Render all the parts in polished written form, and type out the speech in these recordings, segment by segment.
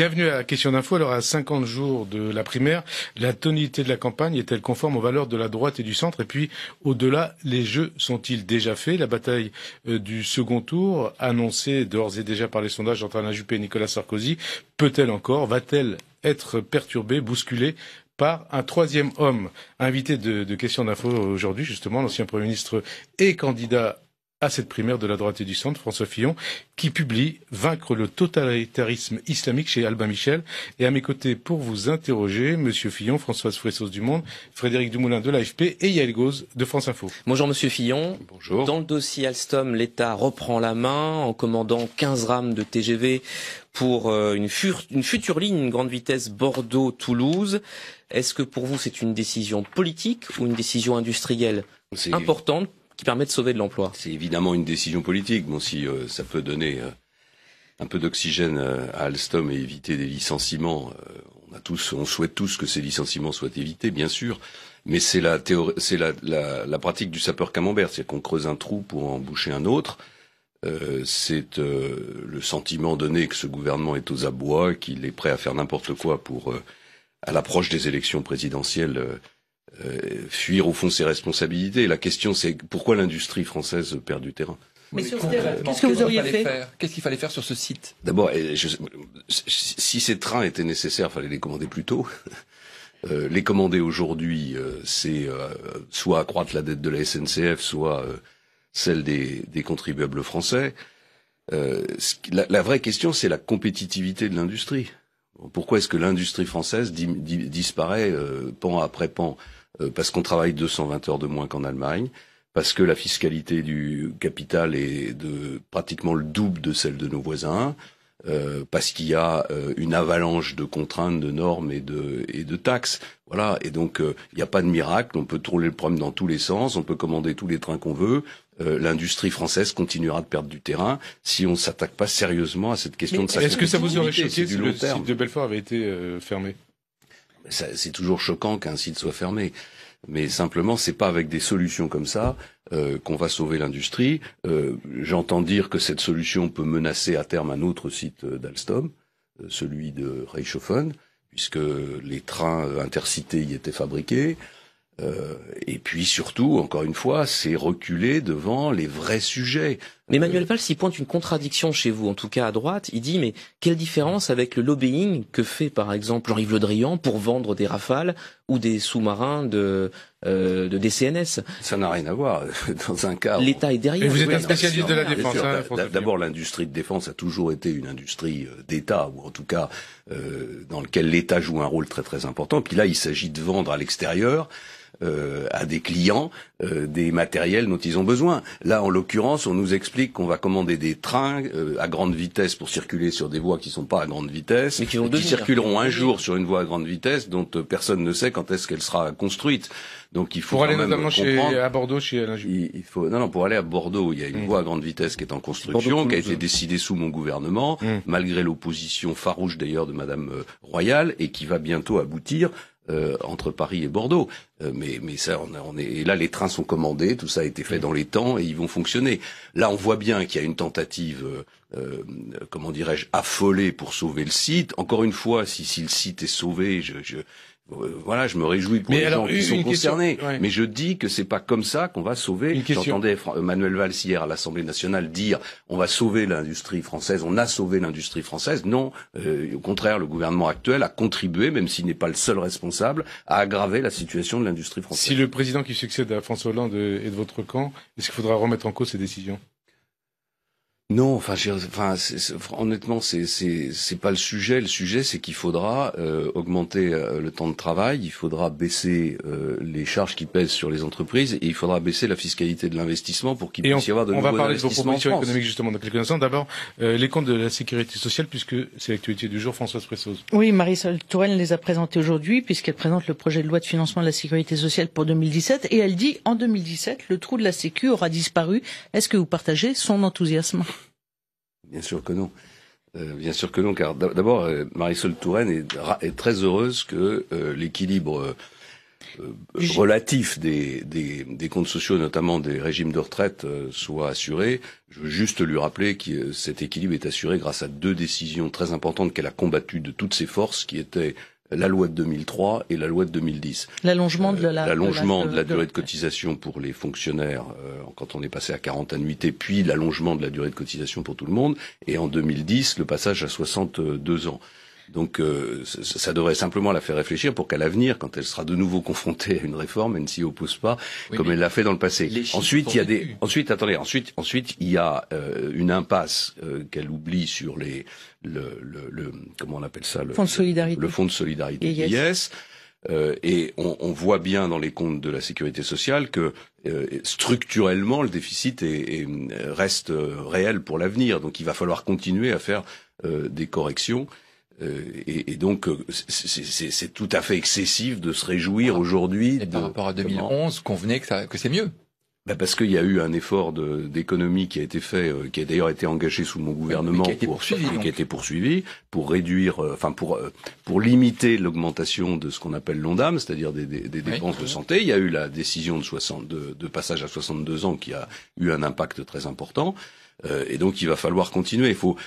Bienvenue à Question d'Info. Alors, à 50 jours de la primaire, la tonalité de la campagne est-elle conforme aux valeurs de la droite et du centre? Et puis, au-delà, les jeux sont-ils déjà faits? La bataille du second tour, annoncée d'ores et déjà par les sondages entre Alain Juppé et Nicolas Sarkozy, peut-elle encore, va-t-elle être perturbée, bousculée par un troisième homme? Invité de Question d'Info aujourd'hui, justement, l'ancien Premier ministre et candidat à cette primaire de la droite et du centre, François Fillon, qui publie Vaincre le totalitarisme islamique chez Albin Michel. Et à mes côtés, pour vous interroger, Monsieur Fillon, Françoise Fressos du Monde, Frédéric Dumoulin de l'AFP et Yael Gauze de France Info. Bonjour Monsieur Fillon. Bonjour. Dans le dossier Alstom, l'État reprend la main en commandant 15 rames de TGV pour une future ligne, une grande vitesse Bordeaux-Toulouse. Est-ce que pour vous c'est une décision politique ou une décision industrielle importante qui permet de sauver de l'emploi? C'est évidemment une décision politique. Bon, si ça peut donner un peu d'oxygène à Alstom et éviter des licenciements, on souhaite tous que ces licenciements soient évités, bien sûr. Mais c'est la pratique du sapeur camembert, c'est qu'on creuse un trou pour en boucher un autre. C'est le sentiment donné que ce gouvernement est aux abois, qu'il est prêt à faire n'importe quoi pour, à l'approche des élections présidentielles, fuir au fond ses responsabilités. La question, c'est pourquoi l'industrie française perd du terrain. Mais sur ce terrain, qu'est-ce que vous auriez fait? Qu'est-ce qu'il fallait faire sur ce site? D'abord, si ces trains étaient nécessaires, il fallait les commander plus tôt. Les commander aujourd'hui, c'est soit accroître la dette de la SNCF, soit celle des contribuables français. La vraie question, c'est la compétitivité de l'industrie. Pourquoi est-ce que l'industrie française disparaît pan après pan? Parce qu'on travaille 220 heures de moins qu'en Allemagne, parce que la fiscalité du capital est de pratiquement le double de celle de nos voisins, parce qu'il y a une avalanche de contraintes, de normes et de taxes. Voilà. Et donc il n'y a pas de miracle. On peut tourner le problème dans tous les sens. On peut commander tous les trains qu'on veut. L'industrie française continuera de perdre du terrain si on ne s'attaque pas sérieusement à cette question de sa compétitivité. Est-ce que ça vous aurait choqué si le terme. site de Belfort avait été fermé? C'est toujours choquant qu'un site soit fermé. Mais simplement, c'est pas avec des solutions comme ça qu'on va sauver l'industrie. J'entends dire que cette solution peut menacer à terme un autre site d'Alstom, celui de Reichshoffen, puisque les trains intercités y étaient fabriqués. Et puis surtout, encore une fois, c'est reculer devant les vrais sujets. Mais Manuel Valls y pointe une contradiction chez vous, en tout cas à droite. Il dit, mais quelle différence avec le lobbying que fait par exemple Jean-Yves Le Drian pour vendre des Rafales ou des sous-marins de DCNS? Ça n'a rien à voir. Dans un cas, l'État est derrière. Et vous êtes un spécialiste de la défense. D'abord, l'industrie de défense a toujours été une industrie d'État, ou en tout cas dans lequel l'État joue un rôle très très important. Puis là, il s'agit de vendre à l'extérieur à des clients des matériels dont ils ont besoin. Là, en l'occurrence, on nous explique qu'on va commander des trains à grande vitesse pour circuler sur des voies qui sont pas à grande vitesse, mais qui circuleront un jour sur une voie à grande vitesse dont personne ne sait quand est-ce qu'elle sera construite. Donc il faut pour aller quand même notamment comprendre, à Bordeaux, chez Alain Juppé. Pour aller à Bordeaux, il y a une voie à grande vitesse qui est en construction, qui a été décidée sous mon gouvernement, malgré l'opposition farouche d'ailleurs de Madame Royal, et qui va bientôt aboutir entre Paris et Bordeaux. Mais ça, et là, les trains sont commandés, tout ça a été fait dans les temps et ils vont fonctionner. Là, on voit bien qu'il y a une tentative, comment dirais-je, affolée pour sauver le site. Encore une fois, si le site est sauvé, voilà, je me réjouis pour les gens qui sont concernés. Ouais. Mais je dis que c'est pas comme ça qu'on va sauver. J'entendais Manuel Valls hier à l'Assemblée nationale dire on va sauver l'industrie française, on a sauvé l'industrie française. Non, au contraire, le gouvernement actuel a contribué, même s'il n'est pas le seul responsable, à aggraver la situation de l'industrie française. Si le président qui succède à François Hollande est de votre camp, est-ce qu'il faudra remettre en cause ces décisions? Non, honnêtement, c'est pas le sujet. Le sujet, c'est qu'il faudra augmenter le temps de travail, il faudra baisser les charges qui pèsent sur les entreprises et il faudra baisser la fiscalité de l'investissement pour qu'il puisse y avoir de nouveaux investissements. On va parler de vos propositions économiques justement dans quelques instants. D'abord, les comptes de la sécurité sociale, puisque c'est l'actualité du jour. Françoise Fressos. Oui, Marisol Touraine les a présentés aujourd'hui puisqu'elle présente le projet de loi de financement de la sécurité sociale pour 2017 et elle dit en 2017 le trou de la Sécu aura disparu. Est-ce que vous partagez son enthousiasme? Bien sûr que non. Bien sûr que non, car d'abord, Marisol Touraine est très heureuse que l'équilibre relatif des comptes sociaux, notamment des régimes de retraite, soit assuré. Je veux juste lui rappeler que cet équilibre est assuré grâce à 2 décisions très importantes qu'elle a combattues de toutes ses forces, qui étaient la loi de 2003 et la loi de 2010. L'allongement de la durée de cotisation pour les fonctionnaires quand on est passé à 40 annuités, puis l'allongement de la durée de cotisation pour tout le monde, et en 2010 le passage à 62 ans. Donc ça devrait simplement la faire réfléchir pour qu'à l'avenir, quand elle sera de nouveau confrontée à une réforme, elle ne s'y oppose pas comme elle l'a fait dans le passé. Ensuite, il y a une impasse qu'elle oublie sur comment on appelle ça, fonds de solidarité. Le fonds de solidarité vieillesse. Et on voit bien dans les comptes de la sécurité sociale que structurellement le déficit reste réel pour l'avenir. Donc il va falloir continuer à faire des corrections. Et donc, c'est tout à fait excessif de se réjouir aujourd'hui. Et par rapport à 2011, convenez que c'est mieux. Parce qu'il y a eu un effort d'économie qui a été fait, qui a d'ailleurs été engagé sous mon gouvernement, qui a été poursuivi pour réduire, pour limiter l'augmentation de ce qu'on appelle l'ONDAM, c'est-à-dire des dépenses de santé. Il y a eu la décision de passage à 62 ans qui a eu un impact très important. Et donc il va falloir continuer. Faut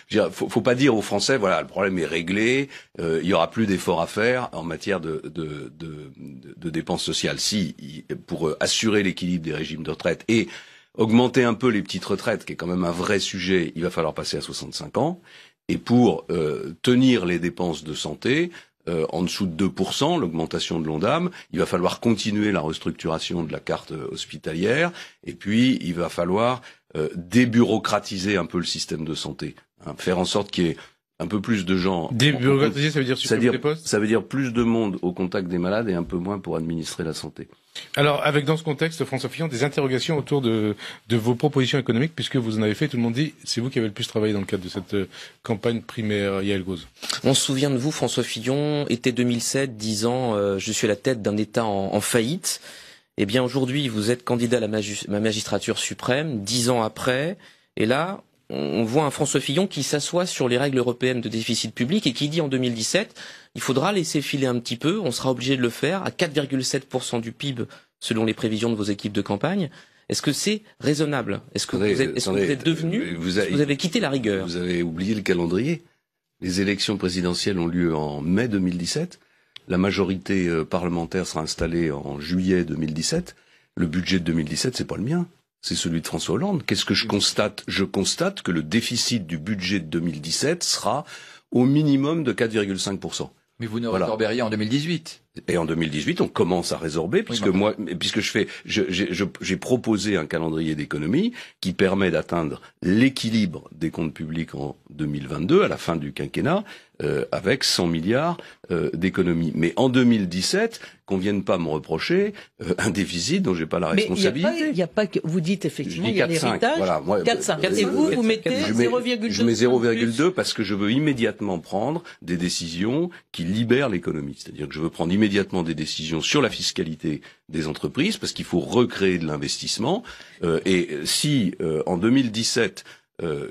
pas dire aux Français voilà, le problème est réglé, il y aura plus d'efforts à faire en matière de dépenses sociales. Si pour assurer l'équilibre des régimes de retraite et augmenter un peu les petites retraites, qui est quand même un vrai sujet, il va falloir passer à 65 ans. Et pour tenir les dépenses de santé en dessous de 2%, l'augmentation de l'ONDAM, il va falloir continuer la restructuration de la carte hospitalière. Et puis il va falloir débureaucratiser un peu le système de santé, faire en sorte qu'il y ait un peu plus de gens. Débureaucratiser, ça veut dire supprimer des postes ? Ça veut dire plus de monde au contact des malades et un peu moins pour administrer la santé. Alors, avec dans ce contexte, François Fillon, des interrogations autour de vos propositions économiques, puisque vous en avez fait, tout le monde dit, c'est vous qui avez le plus travaillé dans le cadre de cette campagne primaire, Yael Gauze. On se souvient de vous, François Fillon, été 2007, disant je suis à la tête d'un État en faillite. Eh bien, aujourd'hui, vous êtes candidat à la magistrature suprême, 10 ans après, et là, on voit un François Fillon qui s'assoit sur les règles européennes de déficit public et qui dit en 2017, il faudra laisser filer un petit peu, on sera obligé de le faire à 4,7% du PIB selon les prévisions de vos équipes de campagne. Est-ce que c'est raisonnable ? Est-ce que vous êtes devenu, vous avez quitté la rigueur ? Vous avez oublié le calendrier. Les élections présidentielles ont lieu en mai 2017. La majorité parlementaire sera installée en juillet 2017. Le budget de 2017, c'est pas le mien. C'est celui de François Hollande. Qu'est-ce que je constate ? Je constate que le déficit du budget de 2017 sera au minimum de 4,5%. Mais vous ne résorberiez en 2018. Et en 2018, on commence à résorber, puisque j'ai proposé un calendrier d'économie qui permet d'atteindre l'équilibre des comptes publics en 2022, à la fin du quinquennat, avec 100 milliards d'économies. Mais en 2017, qu'on vienne pas me reprocher un déficit dont j'ai pas la responsabilité. Il y a pas que vous dites effectivement il y a l'héritage. Voilà, 4,5. Et vous mettez 0,2. Je mets 0,2 parce que je veux immédiatement prendre des décisions qui libèrent l'économie. C'est-à-dire que je veux prendre immédiatement des décisions sur la fiscalité des entreprises parce qu'il faut recréer de l'investissement. Et si en 2017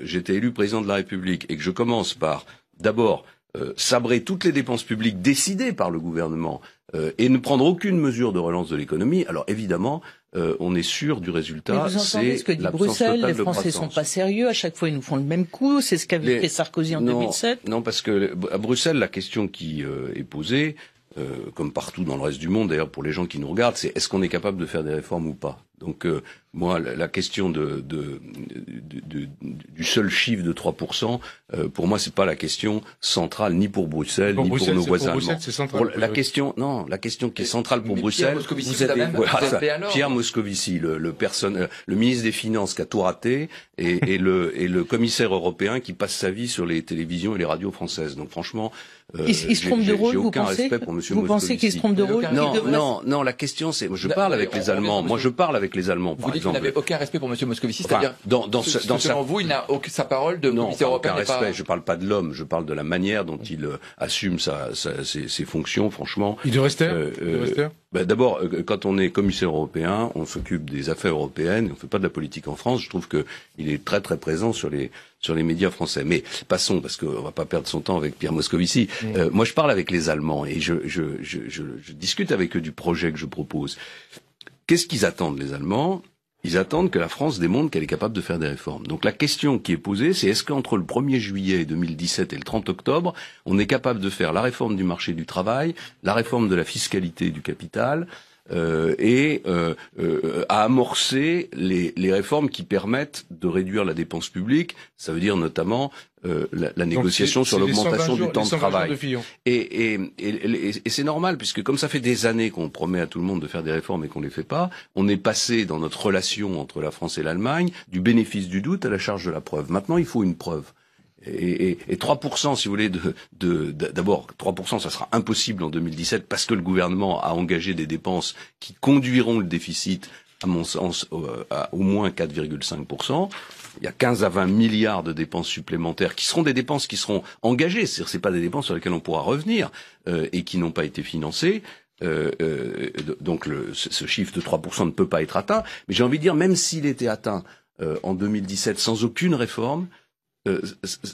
j'étais élu président de la République et que je commence par d'abord sabrer toutes les dépenses publiques décidées par le gouvernement et ne prendre aucune mesure de relance de l'économie, alors évidemment, on est sûr du résultat. Mais vous entendez ce que dit Bruxelles, les Français sont pas sérieux, à chaque fois ils nous font le même coup, c'est ce qu'avait fait Sarkozy en 2007. Non, parce que à Bruxelles, la question qui est posée, comme partout dans le reste du monde, d'ailleurs pour les gens qui nous regardent, c'est est-ce qu'on est capable de faire des réformes ou pas ? Donc moi, la question du seul chiffre de 3%, pour moi, c'est pas la question centrale ni pour Bruxelles ni pour nos voisins allemands. La question qui est centrale pour Bruxelles, Pierre Moscovici, le ministre des Finances qui a tout raté, et le commissaire européen qui passe sa vie sur les télévisions et les radios françaises. Donc franchement, il se trompe de rôle, vous pensez ? Vous pensez qu'il se trompe de rôle ? Non. La question, c'est, je parle avec les Allemands. Moi, je parle avec les Allemands. Vous dites que vous n'avez aucun respect pour M. Moscovici, c'est-à-dire selon vous, il n'a aucun sa parole de commissaire européen. Non, aucun respect. Je parle pas de l'homme, je parle de la manière dont il assume ses fonctions. Franchement, il devrait rester. D'abord, quand on est commissaire européen, on s'occupe des affaires européennes. On fait pas de la politique en France. Je trouve que il est très très présent sur les médias français. Mais passons, parce qu'on va pas perdre son temps avec Pierre Moscovici. Moi, je parle avec les Allemands et je discute avec eux du projet que je propose. Qu'est-ce qu'ils attendent, les Allemands? Ils attendent que la France démontre qu'elle est capable de faire des réformes. Donc la question qui est posée, c'est est-ce qu'entre le 1er juillet 2017 et le 30 octobre, on est capable de faire la réforme du marché du travail, la réforme de la fiscalité du capital, à amorcer les réformes qui permettent de réduire la dépense publique. Ça veut dire notamment la négociation sur l'augmentation du temps de travail. Et c'est normal, puisque comme ça fait des années qu'on promet à tout le monde de faire des réformes et qu'on les fait pas, on est passé dans notre relation entre la France et l'Allemagne du bénéfice du doute à la charge de la preuve. Maintenant, il faut une preuve. Et 3%, si vous voulez, d'abord 3%, ça sera impossible en 2017 parce que le gouvernement a engagé des dépenses qui conduiront le déficit, à mon sens, à au moins 4,5%. Il y a 15 à 20 milliards de dépenses supplémentaires qui seront des dépenses qui seront engagées, c'est-à-dire c'est pas des dépenses sur lesquelles on pourra revenir et qui n'ont pas été financées. Donc ce chiffre de 3% ne peut pas être atteint. Mais j'ai envie de dire, même s'il était atteint en 2017 sans aucune réforme,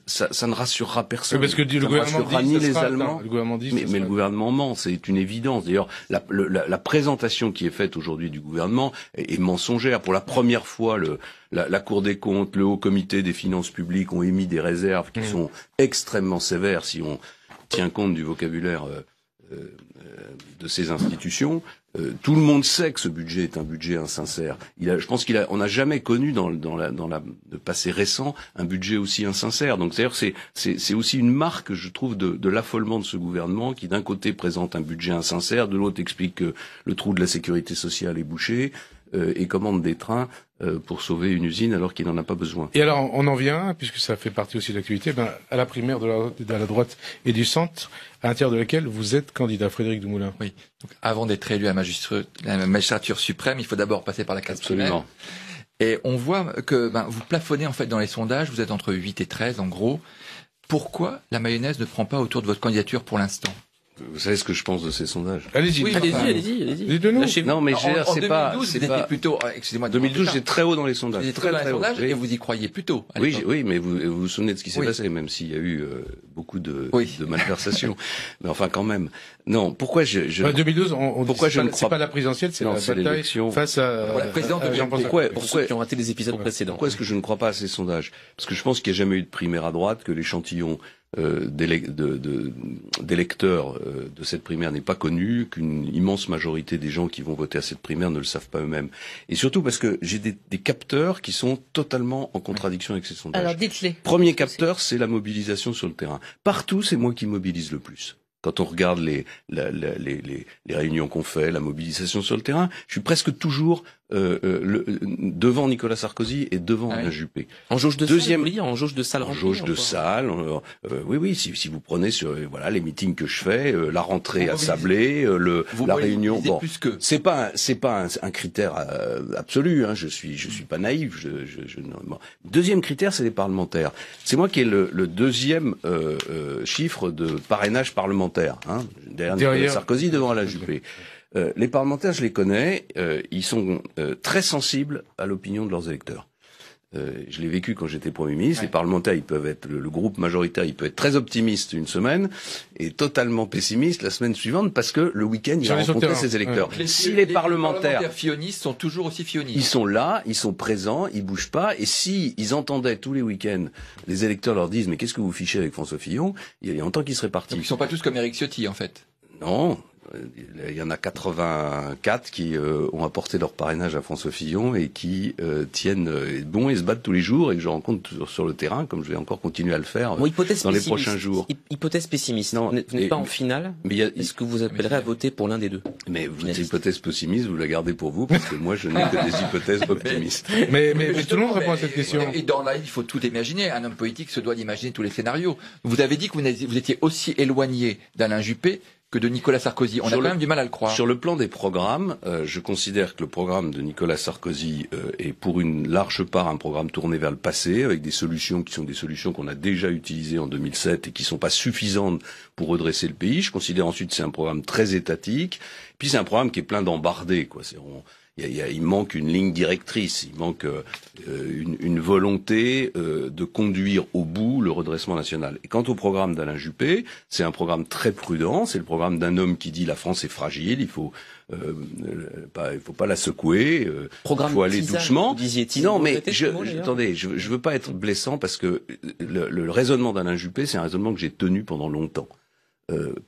ça ne rassurera personne. Parce que le gouvernement dit ni les Allemands. Mais le gouvernement ment, c'est une évidence. D'ailleurs, la présentation qui est faite aujourd'hui du gouvernement est mensongère. Pour la première fois, la Cour des comptes, le Haut Comité des finances publiques ont émis des réserves qui sont extrêmement sévères si on tient compte du vocabulaire de ces institutions. Tout le monde sait que ce budget est un budget insincère. Je pense on n'a jamais connu dans le passé récent un budget aussi insincère. Donc c'est aussi une marque, je trouve, de l'affolement de ce gouvernement qui d'un côté présente un budget insincère, de l'autre explique que le trou de la sécurité sociale est bouché et commande des trains pour sauver une usine alors qu'il n'en a pas besoin. Et alors on en vient, puisque ça fait partie aussi de l'actualité, à la primaire de la droite et du centre, à l'intérieur de laquelle vous êtes candidat, Frédéric Dumoulin. Oui. Donc, avant d'être élu à la magistrature suprême, il faut d'abord passer par la classe primaire. Et on voit que vous plafonnez en fait dans les sondages, vous êtes entre 8 et 13 en gros. Pourquoi la mayonnaise ne prend pas autour de votre candidature pour l'instant? Vous savez ce que je pense de ces sondages? Allez-y. Oui, allez-y. Dites-nous. Non, mais en 2012, vous étiez plutôt, excusez-moi. 2012, j'étais très haut dans les sondages. Vous étiez très haut dans les sondages et vous y croyez plutôt. Oui, mais vous vous souvenez de ce qui s'est passé, même s'il y a eu beaucoup de malversations. Mais enfin, quand même. Non, pourquoi 2012, c'est pas la présidentielle, c'est la bataille face à la présidente de Pourquoi ceux qui ont raté les épisodes précédents. Pourquoi est-ce que je ne crois pas à ces sondages? Parce que je pense qu'il n'y a jamais eu de primaire à droite, que l'échantillon d'électeurs de cette primaire n'est pas connu, qu'une immense majorité des gens qui vont voter à cette primaire ne le savent pas eux-mêmes. Et surtout parce que j'ai des capteurs qui sont totalement en contradiction avec ces sondages. Alors dites-les. Premier capteur, c'est la mobilisation sur le terrain. Partout, c'est moi qui mobilise le plus. Quand on regarde les réunions qu'on fait, la mobilisation sur le terrain, je suis presque toujours devant Nicolas Sarkozy et devant Alain Juppé. En jauge de salle, en jauge de salle remplie. En jauge de salle. Oui. Si vous prenez sur les meetings que je fais, la rentrée à Sablé, la réunion. Bon, c'est pas un critère absolu. Hein, je suis pas naïf. Bon. Deuxième critère, c'est les parlementaires. C'est moi qui ai le deuxième chiffre de parrainage parlementaire. Hein, derrière Nicolas Sarkozy, devant Alain Juppé. Les parlementaires, je les connais, ils sont très sensibles à l'opinion de leurs électeurs. Je l'ai vécu quand j'étais Premier ministre. Les parlementaires, ils peuvent être, le groupe majoritaire, il peut être très optimiste une semaine et totalement pessimiste la semaine suivante parce que le week-end, il a rencontré ses électeurs. Si les parlementaires fionistes sont toujours aussi fionistes. Ils sont là, ils sont présents, ils bougent pas. Et si ils entendaient tous les week-ends, les électeurs leur disent, mais qu'est-ce que vous fichez avec François Fillon? Il y a longtemps qu'ils seraient partis. Donc, ils sont pas tous comme Éric Ciotti, en fait. Non. Il y en a 84 qui ont apporté leur parrainage à François Fillon et qui tiennent bon et se battent tous les jours et que je rencontre sur le terrain, comme je vais encore continuer à le faire dans les prochains jours. Hypothèse pessimiste. Non, vous n'êtes pas en finale. Est-ce que vous appellerez à voter pour l'un des deux? Mais votre hypothèse pessimiste, vous la gardez pour vous parce que moi je n'ai que des hypothèses optimistes. Mais tout le monde répond à cette question. Et dans la vie, il faut tout imaginer. Un homme politique se doit d'imaginer tous les scénarios. Vous avez dit que vous étiez aussi éloigné d'Alain Juppé que de Nicolas Sarkozy. On a quand même du mal à le croire. Sur le plan des programmes, je considère que le programme de Nicolas Sarkozy est pour une large part un programme tourné vers le passé, avec des solutions qui sont des solutions qu'on a déjà utilisées en 2007 et qui sont pas suffisantes pour redresser le pays. Je considère ensuite que c'est un programme très étatique. Puis c'est un programme qui est plein d'embardés, quoi. Il manque une ligne directrice, il manque une volonté de conduire au bout le redressement national. Et quant au programme d'Alain Juppé, c'est un programme très prudent, c'est le programme d'un homme qui dit la France est fragile, il faut pas la secouer, il faut aller doucement. Non, mais attendez, je veux pas être blessant parce que le raisonnement d'Alain Juppé, c'est un raisonnement que j'ai tenu pendant longtemps.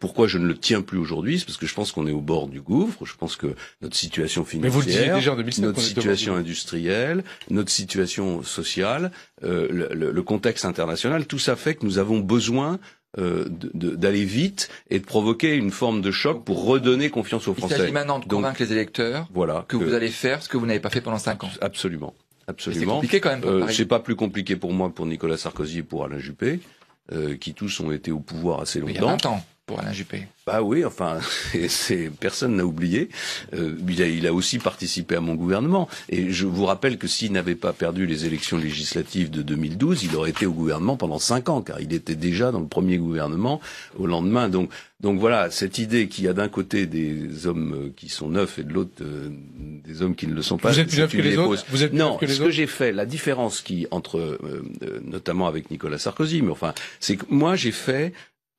Pourquoi je ne le tiens plus aujourd'hui? C'est parce que je pense qu'on est au bord du gouffre. Je pense que notre situation financière, mais vous le disiez déjà en 2007, notre situation industrielle, notre situation sociale, le contexte international, tout ça fait que nous avons besoin d'aller vite et de provoquer une forme de choc pour redonner confiance aux Français. Il s'agit maintenant de convaincre les électeurs que vous allez faire ce que vous n'avez pas fait pendant 5 ans. Absolument. C'est compliqué quand même. C'est pas plus compliqué pour moi, pour Nicolas Sarkozy et pour Alain Juppé, qui tous ont été au pouvoir assez longtemps. Il y a 20 ans. Pour Alain Juppé. Bah oui, enfin, personne n'a oublié. Il a aussi participé à mon gouvernement. Et je vous rappelle que s'il n'avait pas perdu les élections législatives de 2012, il aurait été au gouvernement pendant 5 ans, car il était déjà dans le premier gouvernement au lendemain. Donc voilà, cette idée qu'il y a d'un côté des hommes qui sont neufs et de l'autre des hommes qui ne le sont pas. Vous êtes plus neuf que les autres. Non, ce que j'ai fait, la différence entre notamment avec Nicolas Sarkozy, mais enfin, c'est que moi j'ai fait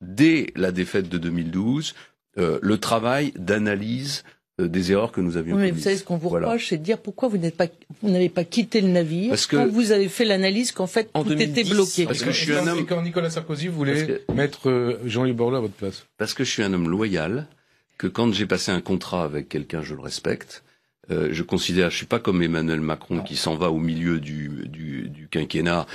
dès la défaite de 2012, le travail d'analyse des erreurs que nous avions commises. Mais vous savez ce qu'on vous reproche, c'est de dire pourquoi vous n'avez pas quitté le navire quand vous avez fait l'analyse qu'en fait tout était bloqué. Parce que je suis un homme. Quand Nicolas Sarkozy voulait mettre Jean-Louis Borloo à votre place. Parce que je suis un homme loyal, que quand j'ai passé un contrat avec quelqu'un, je le respecte. Je considère, je suis pas comme Emmanuel Macron qui s'en va au milieu du quinquennat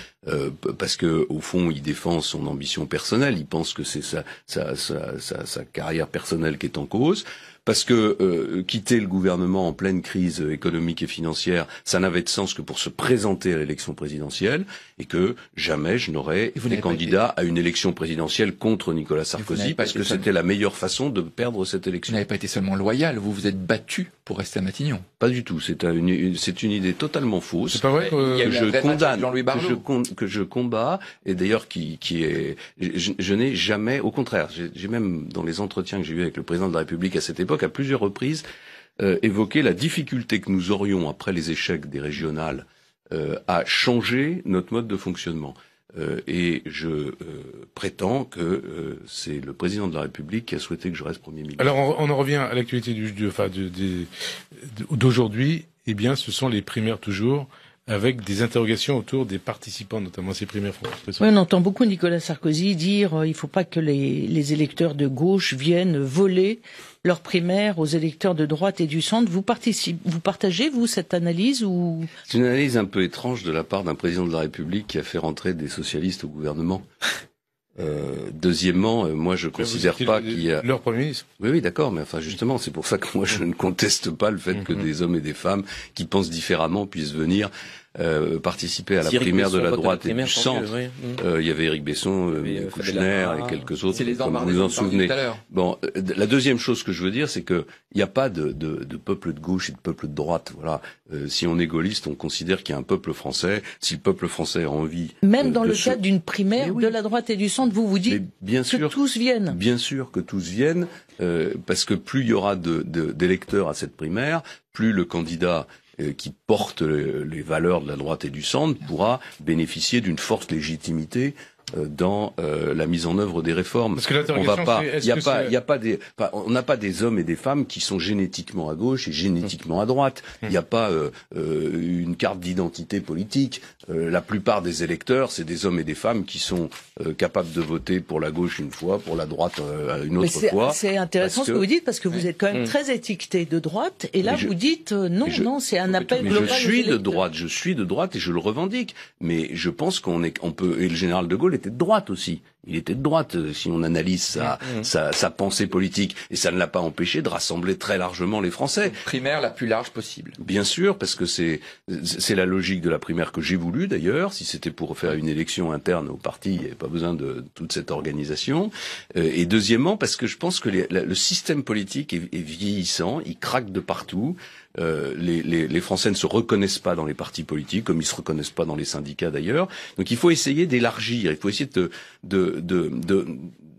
parce que au fond il défend son ambition personnelle, il pense que c'est sa carrière personnelle qui est en cause. Parce que quitter le gouvernement en pleine crise économique et financière, ça n'avait de sens que pour se présenter à l'élection présidentielle, et que jamais je n'aurais été candidat à une élection présidentielle contre Nicolas Sarkozy, parce que c'était la meilleure façon de perdre cette élection. Vous n'avez pas été seulement loyal, vous vous êtes battu pour rester à Matignon. Pas du tout, c'est une idée totalement fausse. C'est pas vrai que je condamne, que je combats, et d'ailleurs je n'ai jamais, au contraire, j'ai même dans les entretiens que j'ai eus avec le président de la République à cette époque, à plusieurs reprises, évoqué la difficulté que nous aurions, après les échecs des régionales, à changer notre mode de fonctionnement. Et je prétends que c'est le président de la République qui a souhaité que je reste Premier ministre. Alors on en revient à l'actualité d'aujourd'hui. Eh bien, ce sont les primaires toujours, avec des interrogations autour des participants, notamment ces primaires françaises. Oui, on entend beaucoup Nicolas Sarkozy dire il ne faut pas que les électeurs de gauche viennent voler leurs primaires aux électeurs de droite et du centre. Vous partagez, vous, cette analyse ou... C'est une analyse un peu étrange de la part d'un président de la République qui a fait rentrer des socialistes au gouvernement. Deuxièmement, moi je considère pas qu'il y a... Leur Premier ministre. Oui, d'accord, mais enfin justement, c'est pour ça que moi je ne conteste pas le fait que des hommes et des femmes qui pensent différemment puissent venir participer à la primaire de la droite et du centre. Il y avait Éric Besson, Kouchner et quelques autres, comme vous vous en souvenez. Bon, la deuxième chose que je veux dire, c'est que il n'y a pas de peuple de gauche et de peuple de droite. Voilà. Si on est gaulliste, on considère qu'il y a un peuple français. Si le peuple français a envie, même dans le cadre d'une primaire de la droite et du centre, vous dites que tous viennent. Bien sûr que tous viennent, parce que plus il y aura d'électeurs à cette primaire, plus le candidat qui porte les valeurs de la droite et du centre pourra bénéficier d'une forte légitimité dans la mise en œuvre des réformes. Parce que on n'a pas des hommes et des femmes qui sont génétiquement à gauche et génétiquement à droite. Il n'y a pas une carte d'identité politique. La plupart des électeurs, c'est des hommes et des femmes qui sont capables de voter pour la gauche une fois, pour la droite une autre fois. C'est intéressant ce que vous dites, parce que vous êtes quand même très étiqueté de droite, et là vous dites non, c'est un appel global. Je suis de droite et je le revendique. Mais je pense qu'on peut, et le général de Gaulle était de droite aussi. Il était de droite, si on analyse sa pensée politique. Et ça ne l'a pas empêché de rassembler très largement les Français. Primaire la plus large possible. Bien sûr, parce que c'est la logique de la primaire que j'ai voulu d'ailleurs. Si c'était pour faire une élection interne au parti, il n'y avait pas besoin de toute cette organisation. Et deuxièmement, parce que je pense que le système politique est vieillissant, il craque de partout. les Français ne se reconnaissent pas dans les partis politiques, comme ils se reconnaissent pas dans les syndicats d'ailleurs. Donc il faut essayer d'élargir, il faut essayer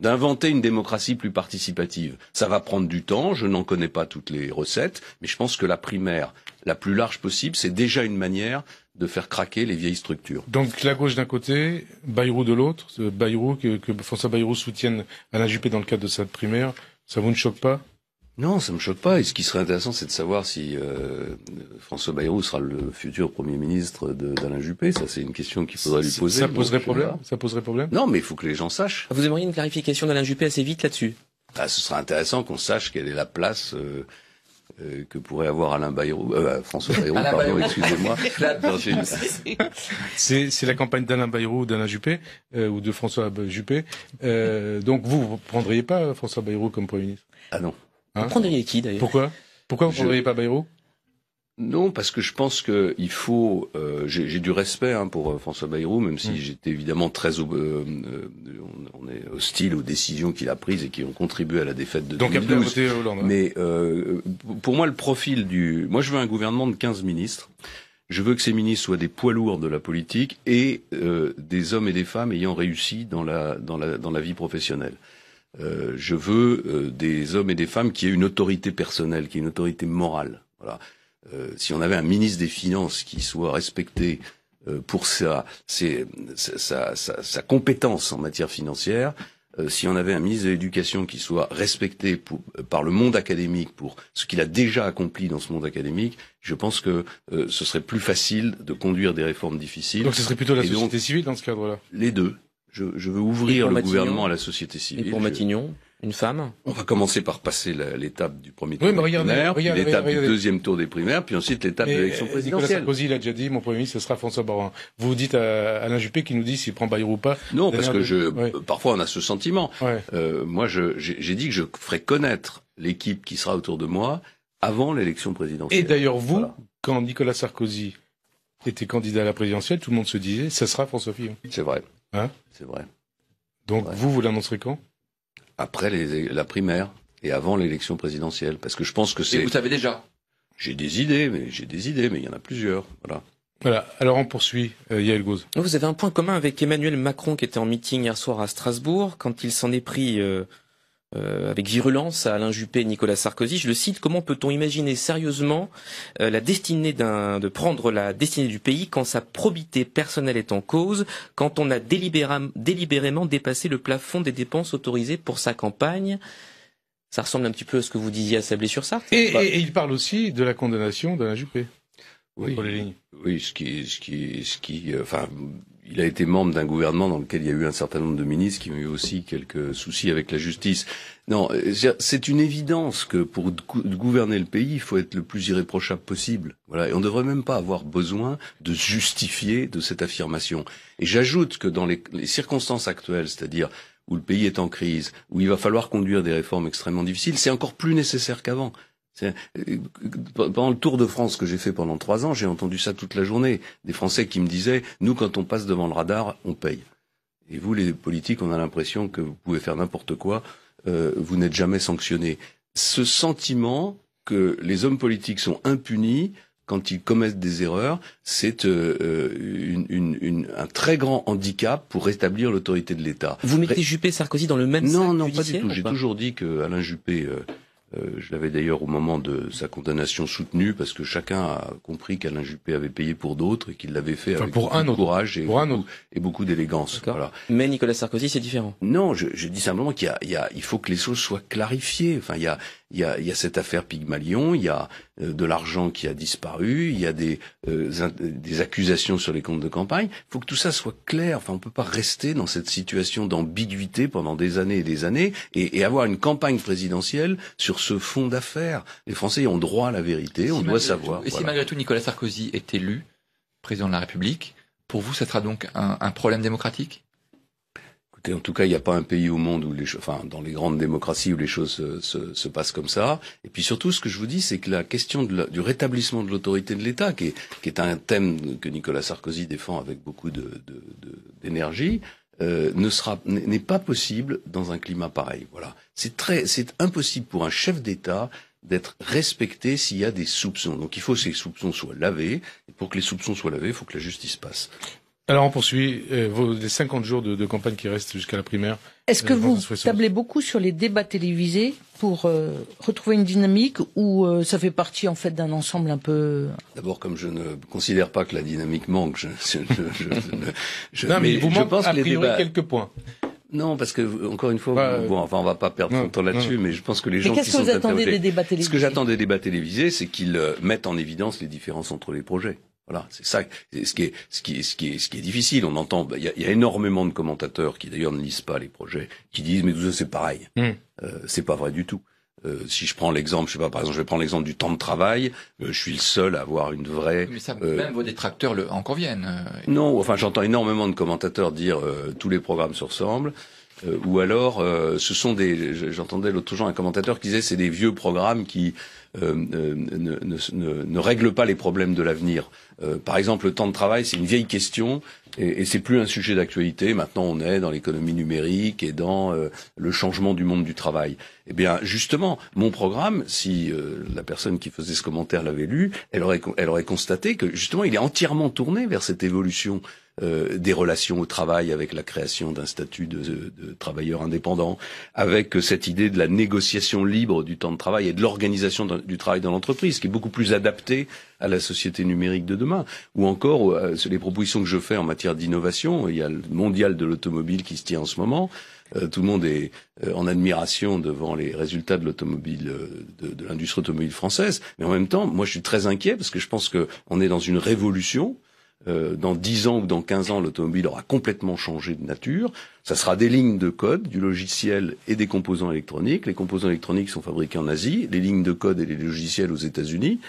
d'inventer une démocratie plus participative. Ça va prendre du temps, je n'en connais pas toutes les recettes, mais je pense que la primaire la plus large possible, c'est déjà une manière de faire craquer les vieilles structures. Donc la gauche d'un côté, Bayrou de l'autre, Bayrou que François Bayrou soutienne Alain Juppé dans le cadre de cette primaire, ça vous ne choque pas? Non, ça me choque pas. Et ce qui serait intéressant, c'est de savoir si François Bayrou sera le futur Premier ministre d'Alain Juppé. Ça, c'est une question qu'il faudrait lui poser. Ça poserait problème? Ça poserait problème? Non, mais il faut que les gens sachent. Vous aimeriez une clarification d'Alain Juppé assez vite là-dessus? Ce serait intéressant qu'on sache quelle est la place que pourrait avoir Alain Bayrou, François Bayrou, pardon, excusez-moi. C'est la campagne d'Alain Bayrou, d'Alain Juppé, ou de François Juppé. Donc vous prendriez pas François Bayrou comme Premier ministre? Ah non. Vous prendriez qui d'ailleurs? Pourquoi vous prendriez pas Bayrou? Non, parce que je pense que il faut. J'ai du respect pour François Bayrou, même si j'étais évidemment très. On est hostile aux décisions qu'il a prises et qui ont contribué à la défaite de 2012. Donc après voter Hollande. Mais pour moi, le profil moi, je veux un gouvernement de 15 ministres. Je veux que ces ministres soient des poids lourds de la politique et des hommes et des femmes ayant réussi dans la vie professionnelle. Je veux des hommes et des femmes qui aient une autorité personnelle, qui aient une autorité morale. Voilà. Si on avait un ministre des Finances qui soit respecté pour sa compétence en matière financière, si on avait un ministre de l'Éducation qui soit respecté par le monde académique pour ce qu'il a déjà accompli dans ce monde académique, je pense que ce serait plus facile de conduire des réformes difficiles. Donc ce serait plutôt la société civile dans ce cadre-là? Les deux. Je veux ouvrir le gouvernement à la société civile. Et pour Matignon, une femme? On va commencer par passer l'étape du premier tour des primaires, puis l'étape du deuxième tour des primaires, puis ensuite l'étape de l'élection présidentielle. Nicolas Sarkozy, il a déjà dit, mon Premier ministre, ce sera François Bayrou. Vous dites à Alain Juppé qui nous dit s'il prend Bayrou ou pas. Non, parce que parfois on a ce sentiment. Ouais. Moi, j'ai dit que je ferai connaître l'équipe qui sera autour de moi avant l'élection présidentielle. Et d'ailleurs, quand Nicolas Sarkozy était candidat à la présidentielle, tout le monde se disait, ça sera François Fillon. C'est vrai. Hein? C'est vrai. Donc vous l'annoncerez quand? Après la primaire et avant l'élection présidentielle, parce que je pense que c'est. Et vous savez déjà? J'ai des idées, mais il y en a plusieurs. Voilà. Alors on poursuit, Yael Gauze. Vous avez un point commun avec Emmanuel Macron qui était en meeting hier soir à Strasbourg quand il s'en est pris avec virulence à Alain Juppé et Nicolas Sarkozy. Je le cite: comment peut-on imaginer sérieusement de prendre la destinée du pays quand sa probité personnelle est en cause, quand on a délibérément dépassé le plafond des dépenses autorisées pour sa campagne? Ça ressemble un petit peu à ce que vous disiez à Sablé-sur-Sarthe. Et il parle aussi de la condamnation d'Alain Juppé. Oui, pour les lignes. Oui, il a été membre d'un gouvernement dans lequel il y a eu un certain nombre de ministres qui ont eu aussi quelques soucis avec la justice. Non, c'est une évidence que pour gouverner le pays, il faut être le plus irréprochable possible. Voilà, et on ne devrait même pas avoir besoin de justifier de cette affirmation. Et j'ajoute que dans les circonstances actuelles, c'est-à-dire où le pays est en crise, où il va falloir conduire des réformes extrêmement difficiles, c'est encore plus nécessaire qu'avant. Pendant le Tour de France que j'ai fait pendant 3 ans, j'ai entendu ça toute la journée. Des Français qui me disaient, nous, quand on passe devant le radar, on paye. Et vous, les politiques, on a l'impression que vous pouvez faire n'importe quoi, vous n'êtes jamais sanctionnés. Ce sentiment que les hommes politiques sont impunis quand ils commettent des erreurs, c'est un très grand handicap pour rétablir l'autorité de l'État. Vous mettez Juppé et Sarkozy dans le même sac judiciaire? Non, pas du tout. J'ai toujours dit que Alain Juppé... je l'avais d'ailleurs au moment de sa condamnation soutenue, parce que chacun a compris qu'Alain Juppé avait payé pour d'autres et qu'il l'avait fait avec beaucoup de courage et beaucoup d'élégance. Voilà. Mais Nicolas Sarkozy, c'est différent. Non, je dis simplement il faut que les choses soient clarifiées. Enfin, il y a cette affaire Pygmalion, il y a de l'argent qui a disparu, il y a des accusations sur les comptes de campagne. Il faut que tout ça soit clair. Enfin, on peut pas rester dans cette situation d'ambiguïté pendant des années et des années et avoir une campagne présidentielle sur ce fond d'affaires. Les Français ont droit à la vérité, on doit savoir. Et si malgré tout Nicolas Sarkozy est élu président de la République, pour vous, ça sera donc un problème démocratique? Écoutez, en tout cas, il n'y a pas un pays au monde où dans les grandes démocraties où les choses se passent comme ça. Et puis surtout, ce que je vous dis, c'est que la question du rétablissement de l'autorité de l'État, qui est un thème que Nicolas Sarkozy défend avec beaucoup d'énergie, n'est pas possible dans un climat pareil. Voilà. C'est impossible pour un chef d'État d'être respecté s'il y a des soupçons. Donc il faut que ces soupçons soient lavés, et pour que les soupçons soient lavés, il faut que la justice passe. Alors on poursuit les 50 jours de campagne qui restent jusqu'à la primaire. Est-ce que vous tablez beaucoup sur les débats télévisés pour retrouver une dynamique ou ça fait partie en fait d'un ensemble un peu... D'abord, comme je ne considère pas que la dynamique manque, non, mais vous manque pense a que les priori débats... quelques points. Non, parce que encore une fois, on va pas perdre son temps là-dessus, mais je pense que les gens qui sont interrogés... Mais qu'est-ce que vous attendez des débats télévisés? Ce que j'attends des débats télévisés, c'est qu'ils mettent en évidence les différences entre les projets. Voilà, c'est ça, ce qui est difficile. On entend, il y a énormément de commentateurs qui d'ailleurs ne lisent pas les projets, qui disent mais tout ça c'est pareil. C'est pas vrai du tout. Si je prends l'exemple, je sais pas, par exemple, je vais prendre l'exemple du temps de travail. Je suis le seul à avoir une vraie. Mais ça, même vos détracteurs en conviennent. Non, enfin, j'entends énormément de commentateurs dire tous les programmes se ressemblent. Ou alors, ce sont j'entendais l'autre jour un commentateur qui disait c'est des vieux programmes qui ne règlent pas les problèmes de l'avenir. Par exemple, le temps de travail, c'est une vieille question et c'est plus un sujet d'actualité. Maintenant, on est dans l'économie numérique et dans le changement du monde du travail. Eh bien, justement, mon programme, si la personne qui faisait ce commentaire l'avait lu, elle aurait constaté que justement, il est entièrement tourné vers cette évolution des relations au travail, avec la création d'un statut de travailleur indépendant, avec cette idée de la négociation libre du temps de travail et de l'organisation du travail dans l'entreprise, qui est beaucoup plus adaptée à la société numérique de demain. Ou encore, les propositions que je fais en matière d'innovation, il y a le mondial de l'automobile qui se tient en ce moment. Tout le monde est en admiration devant les résultats de l'automobile, de l'industrie automobile française. Mais en même temps, moi je suis très inquiet parce que je pense qu'on est dans une révolution. Dans 10 ans ou dans 15 ans, l'automobile aura complètement changé de nature. Ça sera des lignes de code, du logiciel et des composants électroniques. Les composants électroniques sont fabriqués en Asie, les lignes de code et les logiciels aux États-Unis.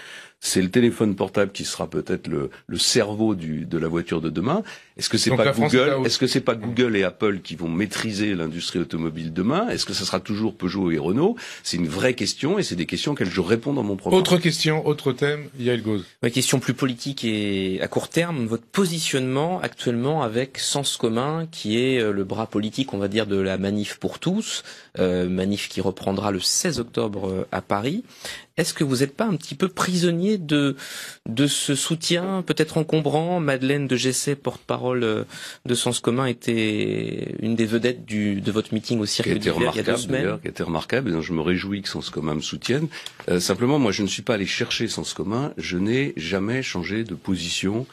C'est le téléphone portable qui sera peut-être le cerveau de la voiture de demain. Est-ce que c'est pas Google? Est-ce que c'est pas Google et Apple qui vont maîtriser l'industrie automobile demain? Est-ce que ça sera toujours Peugeot et Renault? C'est une vraie question et c'est des questions auxquelles je réponds dans mon programme. Autre question, autre thème, Yael Gauz. Ma question plus politique et à court terme, votre positionnement actuellement avec Sens Commun, qui est le bras politique, on va dire, de la Manif pour tous, manif qui reprendra le 16 octobre à Paris. Est-ce que vous n'êtes pas un petit peu prisonnier de ce soutien, peut-être encombrant? Madeleine de Gessé, porte-parole de Sens Commun, était une des vedettes de votre meeting au Cirque d'Hiver il y a 2 semaines. Qui a été remarquable, et je me réjouis que Sens Commun me soutienne. Simplement, moi, je ne suis pas allé chercher Sens Commun. Je n'ai jamais changé de position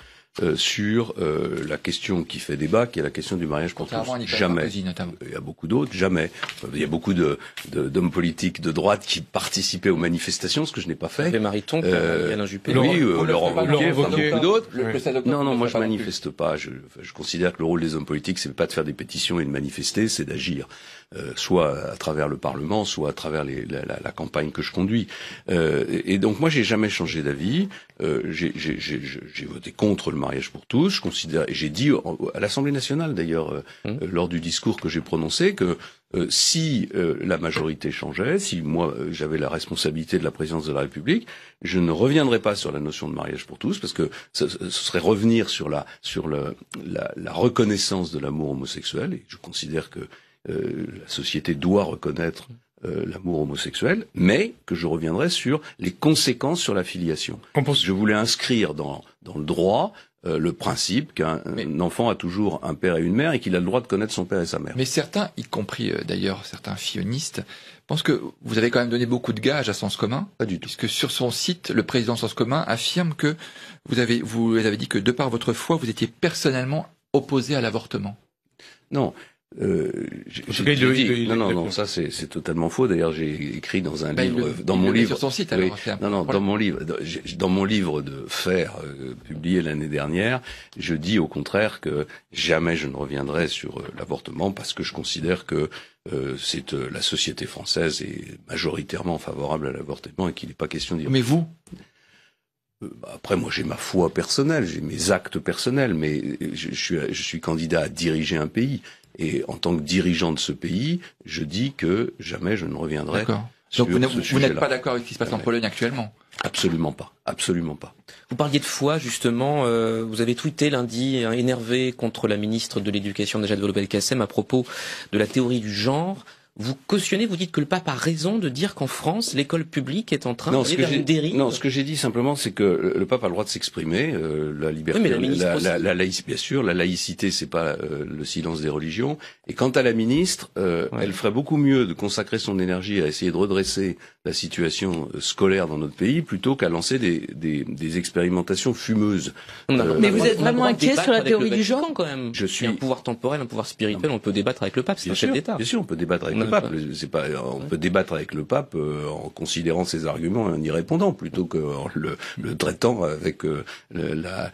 sur la question qui fait débat, qui est la question du mariage pour tous. Jamais. Il y a beaucoup d'autres, jamais. Il y a beaucoup d'hommes politiques de droite qui participaient aux manifestations, ce que je n'ai pas fait. Mariton, Alain Juppé. Oui, Laurent Wauquiez, beaucoup d'autres. Oui. Non, moi je manifeste pas. Je considère que le rôle des hommes politiques, c'est pas de faire des pétitions et de manifester, c'est d'agir. Soit à travers le Parlement, soit à travers la campagne que je conduis. Et donc moi j'ai jamais changé d'avis. J'ai voté contre le mariage pour tous. Je considère, et j'ai dit à l'Assemblée nationale d'ailleurs lors du discours que j'ai prononcé que si la majorité changeait, si moi j'avais la responsabilité de la présidence de la République, je ne reviendrais pas sur la notion de mariage pour tous parce que ce serait revenir sur la reconnaissance de l'amour homosexuel. Et je considère que la société doit reconnaître l'amour homosexuel, mais que je reviendrai sur les conséquences sur la filiation. Je voulais inscrire dans le droit le principe qu'un enfant a toujours un père et une mère et qu'il a le droit de connaître son père et sa mère. Mais certains, y compris d'ailleurs certains fillonistes, pensent que vous avez quand même donné beaucoup de gages à Sens Commun. Pas du tout. Puisque sur son site, le président Sens Commun affirme que vous avez dit que de par votre foi, vous étiez personnellement opposé à l'avortement. Non. Non, ça c'est totalement faux. D'ailleurs, j'ai écrit dans un livre, dans mon livre. Sur son site, oui, alors. Dans mon livre, dans mon livre de faire publié l'année dernière, je dis au contraire que jamais je ne reviendrai sur l'avortement parce que je considère que la société française est majoritairement favorable à l'avortement et qu'il n'est pas question d'y. Mais vous? Après, moi, j'ai ma foi personnelle, j'ai mes actes personnels, mais je suis candidat à diriger un pays. Et en tant que dirigeant de ce pays, je dis que jamais je ne reviendrai. D'accord. Donc vous n'êtes pas d'accord avec ce qui se passe en Pologne actuellement? Absolument pas. Absolument pas. Vous parliez de foi, justement. Vous avez tweeté lundi, énervé contre la ministre de l'Éducation, Najat Vallaud-Belkacem, à propos de la théorie du genre. vous cautionnez, vous dites que le pape a raison de dire qu'en France, l'école publique est en train d'aller vers une dérive. Non, ce que j'ai dit simplement, c'est que le pape a le droit de s'exprimer, la liberté, oui, mais la laïcité, bien sûr, la laïcité, c'est pas le silence des religions. Et quant à la ministre, elle ferait beaucoup mieux de consacrer son énergie à essayer de redresser la situation scolaire dans notre pays plutôt qu'à lancer des expérimentations fumeuses. Mais vous êtes vraiment inquiet sur la théorie du genre, quand même. Je suis un pouvoir temporel, un pouvoir spirituel. On peut débattre avec le pape, c'est un chef d'État. Bien sûr, on peut débattre avec le pape. On peut débattre avec le pape en considérant ses arguments et en y répondant plutôt qu'en le traitant avec la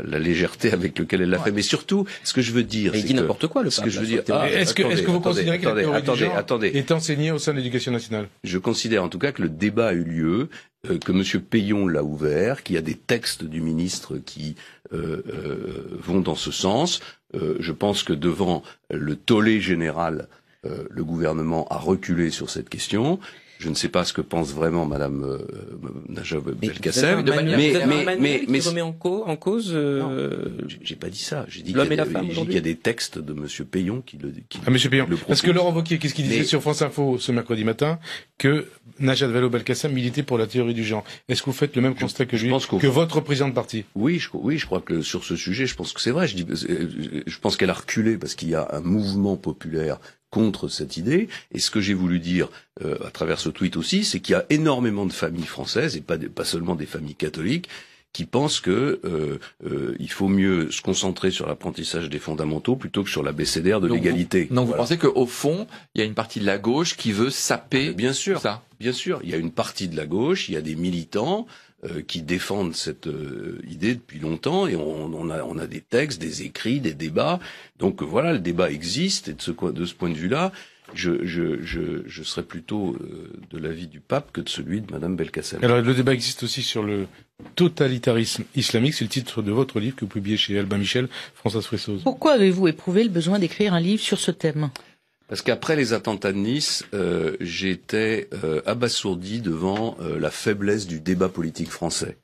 légèreté avec laquelle elle l'a fait. Mais surtout, ce que je veux dire, il dit n'importe quoi, le pape. Ce que je veux dire, est-ce que vous considérez que la théorie du genre est enseignée au sein de l'éducation nationale? Je considère en tout cas que le débat a eu lieu, que M. Payon l'a ouvert, qu'il y a des textes du ministre qui vont dans ce sens. Je pense que devant le tollé général, le gouvernement a reculé sur cette question. Je ne sais pas ce que pense vraiment Madame Najat Belkacem, mais qui remet en cause. J'ai pas dit ça. J'ai dit qu'il y a des textes de Monsieur Payon qui le. Monsieur Payon. Parce que Laurent Wauquiez, qu'est-ce qu'il disait sur France Info ce mercredi matin, que Najat Vallaud-Belkacem militait pour la théorie du genre. Est-ce que vous faites le même constat que lui, que votre président de parti? Oui, je crois que sur ce sujet, je pense que c'est vrai. Je pense qu'elle a reculé parce qu'il y a un mouvement populaire contre cette idée. Et ce que j'ai voulu dire à travers ce tweet aussi, c'est qu'il y a énormément de familles françaises, et pas seulement des familles catholiques, qui pensent que il faut mieux se concentrer sur l'apprentissage des fondamentaux plutôt que sur l'abécédaire de l'égalité. Donc vous pensez qu'au fond, il y a une partie de la gauche qui veut saper bien sûr, ça. Bien sûr, il y a une partie de la gauche, il y a des militants qui défendent cette idée depuis longtemps, et on a des textes, des écrits, des débats. Donc voilà, le débat existe, et de ce point de vue-là, je serais plutôt de l'avis du pape que de celui de Madame Belkacem. Alors le débat existe aussi sur le totalitarisme islamique, c'est le titre de votre livre que vous publiez chez Albin Michel, Françoise Fressoz. Pourquoi avez-vous éprouvé le besoin d'écrire un livre sur ce thème? Parce qu'après les attentats de Nice, j'étais abasourdi devant la faiblesse du débat politique français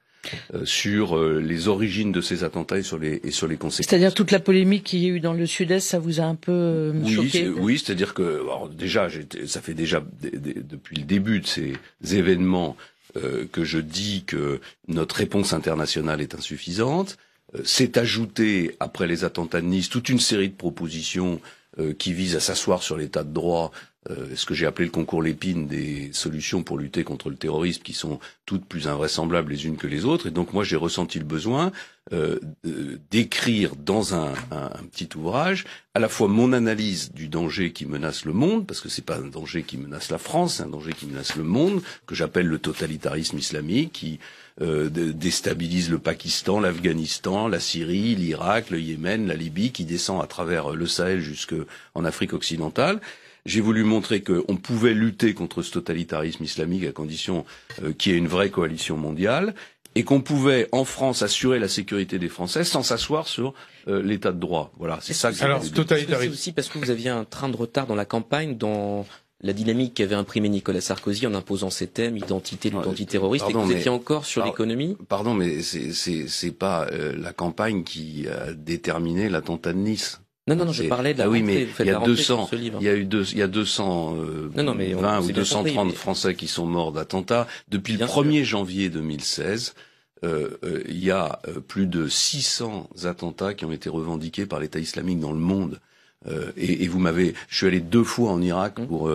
sur les origines de ces attentats et sur les conséquences. C'est-à-dire toute la polémique qu'il y a eu dans le Sud-Est, ça vous a un peu choqué? Oui, c'est-à-dire que déjà, ça fait déjà depuis le début de ces événements que je dis que notre réponse internationale est insuffisante. C'est ajouté après les attentats de Nice toute une série de propositions qui vise à s'asseoir sur l'état de droit, ce que j'ai appelé le concours Lépine des solutions pour lutter contre le terrorisme, qui sont toutes plus invraisemblables les unes que les autres. Et donc moi j'ai ressenti le besoin d'écrire dans un petit ouvrage à la fois mon analyse du danger qui menace le monde, parce que c'est pas un danger qui menace la France, c'est un danger qui menace le monde, que j'appelle le totalitarisme islamique, qui déstabilise le Pakistan, l'Afghanistan, la Syrie, l'Irak, le Yémen, la Libye, qui descend à travers le Sahel jusqu'en Afrique occidentale. J'ai voulu montrer qu'on pouvait lutter contre ce totalitarisme islamique à condition qu'il y ait une vraie coalition mondiale, et qu'on pouvait, en France, assurer la sécurité des Français sans s'asseoir sur l'état de droit. Voilà, c'est ça que j'ai totalitarisme. C'est aussi parce que vous aviez un train de retard dans la campagne, dans la dynamique qu'avait imprimé Nicolas Sarkozy en imposant ces thèmes, identité, lutte antiterroriste, et que vous étiez encore sur l'économie. Pardon, mais c'est pas la campagne qui a déterminé l'attentat de Nice. Non, je parlais de la rentrée. Oui, mais il y a 200, il y a 220 ou 230 Français qui sont morts d'attentats. Depuis le 1er janvier 2016, il y a plus de 600 attentats qui ont été revendiqués par l'État islamique dans le monde. Et je suis allé 2 fois en Irak pour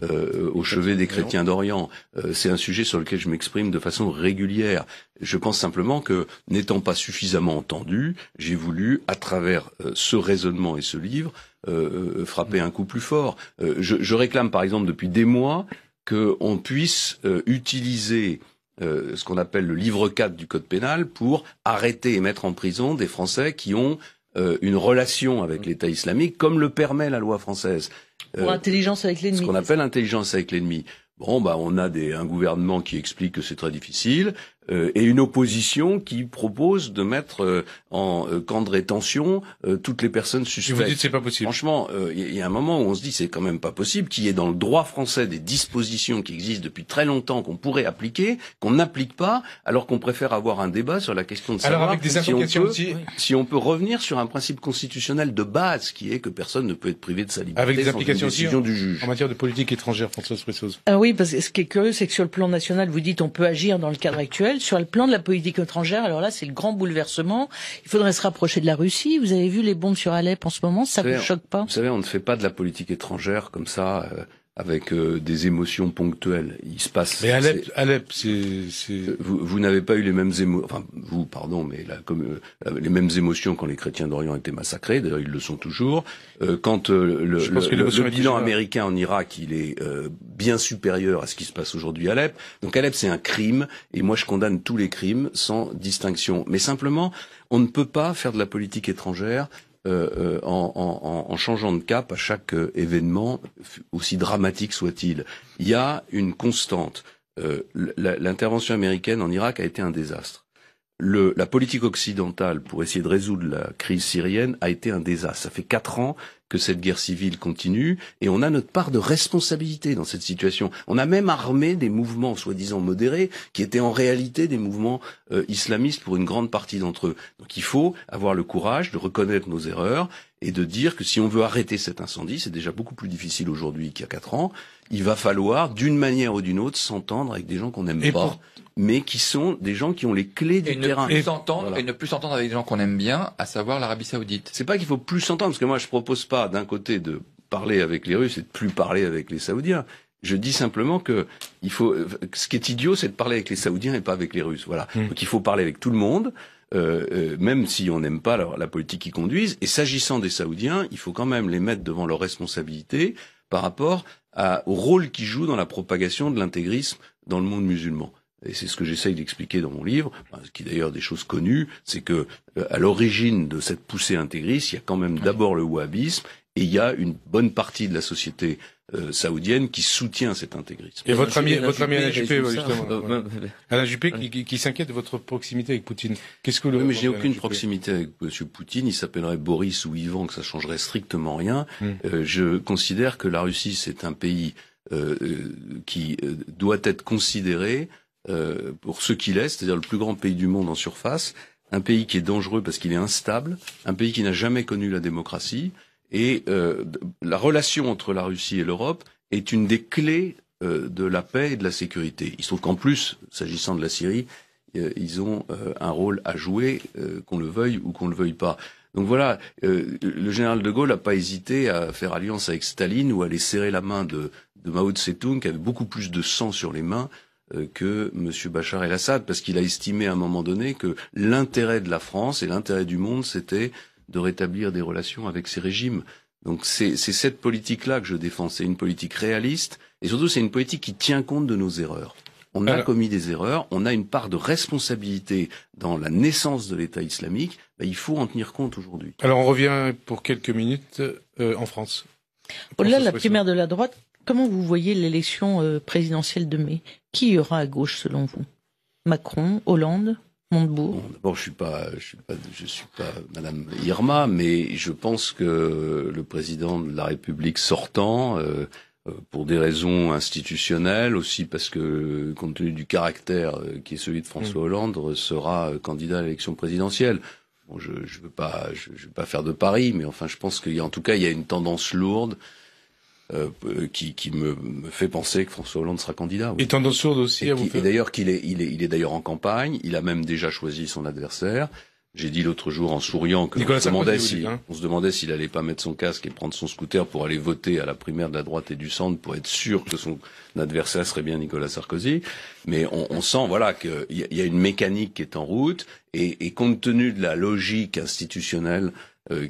au chevet des chrétiens d'Orient. C'est un sujet sur lequel je m'exprime de façon régulière. Je pense simplement que, n'étant pas suffisamment entendu, j'ai voulu, à travers ce raisonnement et ce livre, frapper un coup plus fort. Je réclame par exemple depuis des mois qu'on puisse utiliser ce qu'on appelle le livre 4 du Code pénal pour arrêter et mettre en prison des Français qui ont une relation avec l'État islamique, comme le permet la loi française. Pour intelligence avec l'ennemi. Ce qu'on appelle intelligence avec l'ennemi. Bon, on a un gouvernement qui explique que c'est très difficile. et une opposition qui propose de mettre en camp de rétention toutes les personnes suspectes. Et vous dites c'est pas possible. Franchement, il y a un moment où on se dit c'est quand même pas possible qu'il y ait dans le droit français des dispositions qui existent depuis très longtemps qu'on pourrait appliquer, qu'on n'applique pas, alors qu'on préfère avoir un débat sur la question de savoir avec des implications si on peut revenir sur un principe constitutionnel de base qui est que personne ne peut être privé de sa liberté avec des sans implications une décision du juge. En matière de politique étrangère, Françoise Fressoz. Ah oui, parce que ce qui est curieux, c'est que sur le plan national, vous dites on peut agir dans le cadre actuel. Sur le plan de la politique étrangère, alors là, c'est le grand bouleversement. Il faudrait se rapprocher de la Russie. Vous avez vu les bombes sur Alep en ce moment, ça vous choque pas? Vous savez, on ne fait pas de la politique étrangère comme ça, avec des émotions ponctuelles. Il se passe. Mais Alep, c'est. Vous n'avez pas eu les mêmes émotions. Enfin, vous, pardon, mais les mêmes émotions quand les chrétiens d'Orient étaient massacrés. D'ailleurs, ils le sont toujours. Quand le bilan américain en Irak, il est bien supérieur à ce qui se passe aujourd'hui à Alep. Donc Alep, c'est un crime, et moi, je condamne tous les crimes sans distinction. Mais simplement, on ne peut pas faire de la politique étrangère en changeant de cap à chaque événement, aussi dramatique soit-il. Il y a une constante. L'intervention américaine en Irak a été un désastre. La politique occidentale pour essayer de résoudre la crise syrienne a été un désastre. Ça fait 4 ans que cette guerre civile continue et on a notre part de responsabilité dans cette situation. On a même armé des mouvements soi-disant modérés qui étaient en réalité des mouvements islamistes pour une grande partie d'entre eux. Donc il faut avoir le courage de reconnaître nos erreurs et de dire que si on veut arrêter cet incendie, c'est déjà beaucoup plus difficile aujourd'hui qu'il y a 4 ans, il va falloir d'une manière ou d'une autre s'entendre avec des gens qu'on n'aime pas. Mais qui sont des gens qui ont les clés du terrain. Et ne plus s'entendre avec des gens qu'on aime bien, à savoir l'Arabie Saoudite. C'est pas qu'il faut plus s'entendre, parce que moi je propose pas d'un côté de parler avec les Russes et de plus parler avec les Saoudiens. Je dis simplement que ce qui est idiot, c'est de parler avec les Saoudiens et pas avec les Russes. Voilà. Donc il faut parler avec tout le monde, même si on n'aime pas la politique qu'ils conduisent. Et s'agissant des Saoudiens, il faut quand même les mettre devant leurs responsabilités par rapport au rôle qu'ils jouent dans la propagation de l'intégrisme dans le monde musulman. Et c'est ce que j'essaye d'expliquer dans mon livre, ce qui est d'ailleurs des choses connues, c'est que à l'origine de cette poussée intégriste, il y a quand même d'abord le wahhabisme, et il y a une bonne partie de la société saoudienne qui soutient cet intégrisme. Et votre ami Alain Juppé, justement. Alain Juppé qui s'inquiète de votre proximité avec Poutine. Qu'est-ce que mais je n'ai aucune proximité avec M. Poutine. Il s'appellerait Boris ou Ivan, que ça changerait strictement rien. Je considère que la Russie, c'est un pays qui doit être considéré pour ce qu'il est, c'est-à-dire le plus grand pays du monde en surface, un pays qui est dangereux parce qu'il est instable, un pays qui n'a jamais connu la démocratie, et la relation entre la Russie et l'Europe est une des clés de la paix et de la sécurité. Il se trouve qu'en plus, s'agissant de la Syrie, ils ont un rôle à jouer, qu'on le veuille ou qu'on le veuille pas. Donc voilà, le général de Gaulle n'a pas hésité à faire alliance avec Staline ou à aller serrer la main de Mao Tse-tung, qui avait beaucoup plus de sang sur les mains que M. Bachar el-Assad, parce qu'il a estimé à un moment donné que l'intérêt de la France et l'intérêt du monde, c'était de rétablir des relations avec ces régimes. Donc c'est cette politique-là que je défends. C'est une politique réaliste, et surtout c'est une politique qui tient compte de nos erreurs. On a commis des erreurs, on a une part de responsabilité dans la naissance de l'État islamique, il faut en tenir compte aujourd'hui. Alors on revient pour quelques minutes en France. Au-delà de la primaire de la droite, comment vous voyez l'élection présidentielle de mai? Qui y aura à gauche selon vous? Macron, Hollande, Montebourg? D'abord, je suis pas Madame Irma, mais je pense que le président de la République sortant, pour des raisons institutionnelles, aussi parce que, compte tenu du caractère qui est celui de François Hollande, sera candidat à l'élection présidentielle. Bon, je veux pas faire de pari, mais enfin, je pense qu'en tout cas, il y a une tendance lourde qui me fait penser que François Hollande sera candidat. Oui. Et tendance sourde aussi à vous faire. Et d'ailleurs il est d'ailleurs en campagne. Il a même déjà choisi son adversaire. J'ai dit l'autre jour en souriant que on se demandait s'il allait pas mettre son casque et prendre son scooter pour aller voter à la primaire de la droite et du centre pour être sûr que son adversaire serait bien Nicolas Sarkozy. Mais on sent voilà qu'il y a une mécanique qui est en route et compte tenu de la logique institutionnelle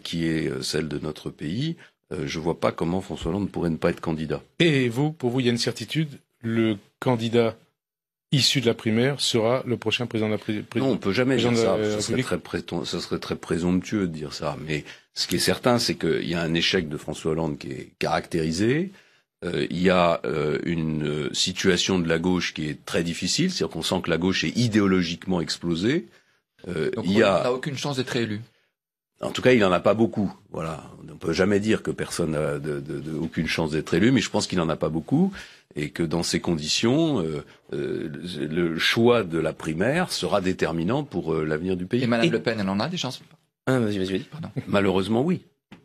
qui est celle de notre pays. Je vois pas comment François Hollande pourrait ne pas être candidat. Et pour vous, il y a une certitude, le candidat issu de la primaire sera le prochain président de la République? Non, on peut jamais dire ça. Ça serait très présomptueux de dire ça. Mais ce qui est certain, c'est qu'il y a un échec de François Hollande qui est caractérisé. il y a une situation de la gauche qui est très difficile, c'est-à-dire qu'on sent que la gauche est idéologiquement explosée. Donc il n'a aucune chance d'être réélu. En tout cas, il n'en a pas beaucoup. Voilà, on ne peut jamais dire que personne n'a aucune chance d'être élu, mais je pense qu'il n'en a pas beaucoup, et que dans ces conditions, le choix de la primaire sera déterminant pour l'avenir du pays. Et Madame Le Pen, elle en a des chances? Vas-y. Pardon. Malheureusement, oui.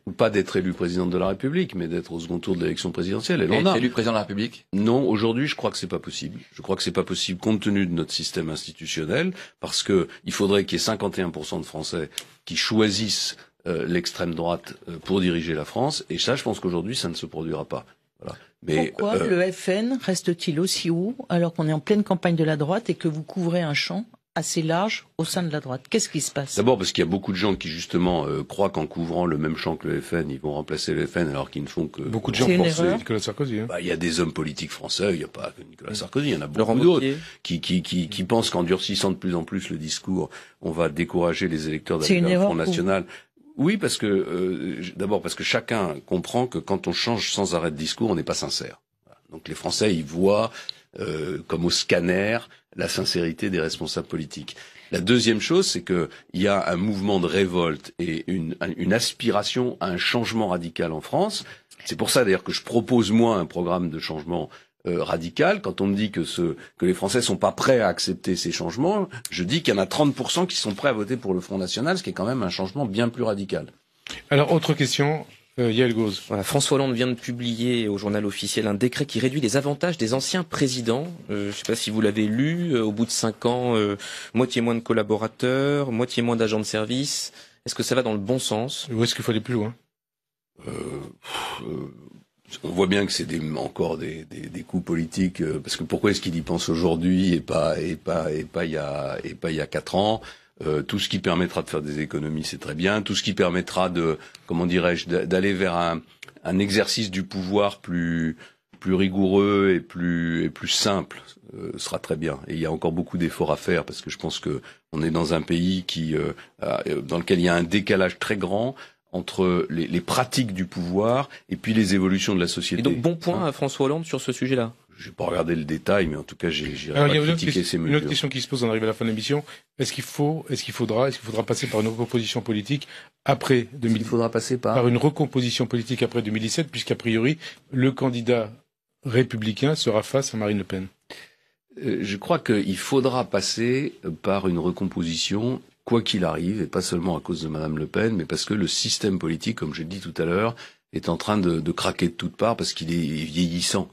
Ou pas d'être élue présidente de la République, mais d'être au second tour de l'élection présidentielle. Elle en a. Élue président de la République? Non, aujourd'hui, je crois que c'est pas possible. Je crois que c'est pas possible compte tenu de notre système institutionnel, parce que il faudrait qu'il y ait 51% de Français qui choisissent l'extrême droite pour diriger la France, et ça, je pense qu'aujourd'hui, ça ne se produira pas. Voilà. Mais, pourquoi le FN reste-t-il aussi haut alors qu'on est en pleine campagne de la droite et que vous couvrez un champ assez large au sein de la droite? Qu'est-ce qui se passe? D'abord parce qu'il y a beaucoup de gens qui justement croient qu'en couvrant le même champ que le FN, ils vont remplacer le FN alors qu'ils ne font que... Beaucoup de gens pensent Nicolas Sarkozy. Hein. Il y a des hommes politiques français, il n'y a pas que Nicolas Sarkozy, il y en a beaucoup d'autres qui pensent qu'en durcissant de plus en plus le discours, on va décourager les électeurs d'aller vers le Front National. Oui, parce que d'abord parce que chacun comprend que quand on change sans arrêt de discours, on n'est pas sincère. Donc les Français, ils voient comme au scanner la sincérité des responsables politiques. La deuxième chose, c'est que il y a un mouvement de révolte et une aspiration à un changement radical en France. C'est pour ça d'ailleurs que je propose moi un programme de changement radical. Quand on me dit que les Français sont pas prêts à accepter ces changements, je dis qu'il y en a 30% qui sont prêts à voter pour le Front National, ce qui est quand même un changement bien plus radical. Alors, autre question. Yael Gauze. Voilà, François Hollande vient de publier au journal officiel un décret qui réduit les avantages des anciens présidents. Je ne sais pas si vous l'avez lu. Au bout de 5 ans, moitié moins de collaborateurs, moitié moins d'agents de service. Est-ce que ça va dans le bon sens? Ou est-ce qu'il faut aller plus loin? On voit bien que c'est encore des coups politiques, parce que pourquoi est-ce qu'il y pense aujourd'hui et pas il y a 4 ans? Tout ce qui permettra de faire des économies, c'est très bien. Tout ce qui permettra d'aller vers un exercice du pouvoir plus rigoureux et plus simple sera très bien. Et il y a encore beaucoup d'efforts à faire parce que je pense que on est dans un pays dans lequel il y a un décalage très grand entre les pratiques du pouvoir et puis les évolutions de la société. Et donc bon point à François Hollande sur ce sujet-là. Je n'ai pas regardé le détail, mais en tout cas, j'irai pas critiquer ces mesures. Une autre question qui se pose en arrivant à la fin de l'émission. Est-ce qu'il faudra passer par une recomposition politique après 2017? Il faudra passer par une recomposition politique après 2017, puisqu'a priori, le candidat républicain sera face à Marine Le Pen. Je crois qu'il faudra passer par une recomposition, quoi qu'il arrive, et pas seulement à cause de Madame Le Pen, mais parce que le système politique, comme je l'ai dit tout à l'heure, est en train de craquer de toutes parts parce qu'il est vieillissant.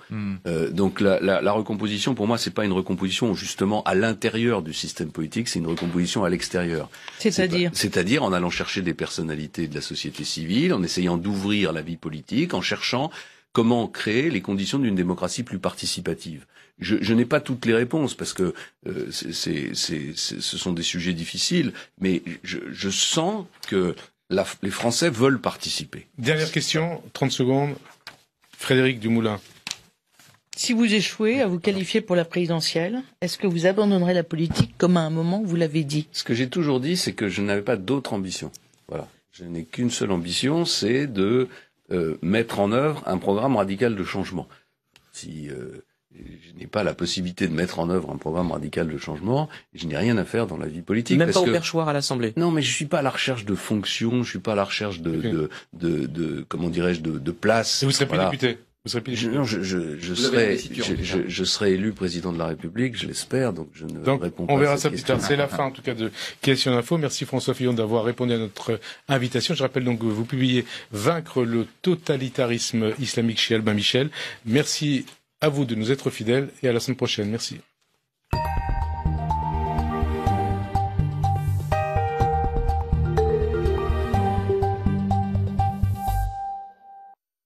Donc la recomposition, pour moi, c'est pas une recomposition justement à l'intérieur du système politique, c'est une recomposition à l'extérieur. C'est-à-dire en allant chercher des personnalités de la société civile, en essayant d'ouvrir la vie politique, en cherchant comment créer les conditions d'une démocratie plus participative. Je n'ai pas toutes les réponses parce que ce sont des sujets difficiles, mais je sens que les Français veulent participer. Dernière question, 30 secondes. Frédéric Dumoulin. Si vous échouez à vous qualifier pour la présidentielle, est-ce que vous abandonnerez la politique comme à un moment vous l'avez dit? Ce que j'ai toujours dit, c'est que je n'avais pas d'autre ambition. Voilà. Je n'ai qu'une seule ambition, c'est de mettre en œuvre un programme radical de changement. Si je n'ai pas la possibilité de mettre en œuvre un programme radical de changement, je n'ai rien à faire dans la vie politique. Même pas au perchoir à l'Assemblée. Non, mais je suis pas à la recherche de fonctions, je suis pas à la recherche de comment dirais-je, de place. Et vous serez plus député? Vous serez plus député? Non, je serai élu président de la République, je l'espère, donc je ne réponds pas. On verra ça plus tard. C'est la fin, en tout cas, de Question Info. Merci François Fillon d'avoir répondu à notre invitation. Je rappelle donc que vous publiez Vaincre le totalitarisme islamique chez Albin Michel. Merci à vous de nous être fidèles et à la semaine prochaine. Merci.